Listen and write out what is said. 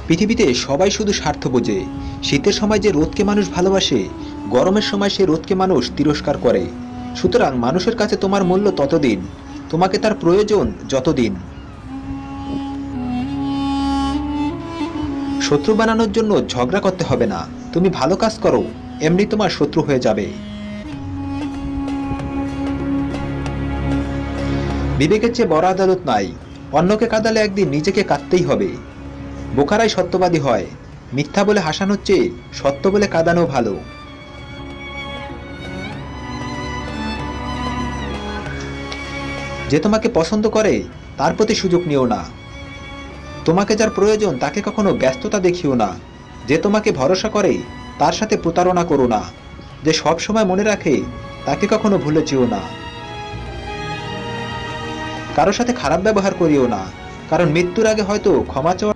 পৃথিবীতে সবাই শুধু স্বার্থ বোঝে। শীতের সময় যে রোদকে মানুষ ভালোবাসে, গরমের সময় সেই রোদকে মানুষ তিরস্কার করে। সুতরাং মানুষের কাছে তোমার মূল্য ততদিন, তোমাকে তার প্রয়োজন যতদিন। শত্রু বানানোর জন্য ঝগড়া করতে হবে না। তুমি ভালো কাজ করো, এমনি তোমার শত্রু হয়ে যাবে। বিবেকের চেয়ে বড় আদালত নাই। অন্যকে কাঁদালে একদিন নিজেকে কাঁদতেই হবে। বোকারাই সত্যবাদী হয়। মিথ্যা বলে হাসানোর চেয়ে সত্য বলে কাঁদানো ভালো। যে তোমাকে পছন্দ করে তার প্রতি সুযোগ নিও না। তোমাকে যার প্রয়োজন তাকে কখনো ব্যস্ততা দেখিও না। যে তোমাকে ভরসা করে তার সাথে প্রতারণা করো না। যে সব সময় মনে রাখে তাকে কখনো ভুলে যেও না। কারোর সাথে খারাপ ব্যবহার করিও না, কারণ মৃত্যুর আগে হয়তো ক্ষমা চাওয়ার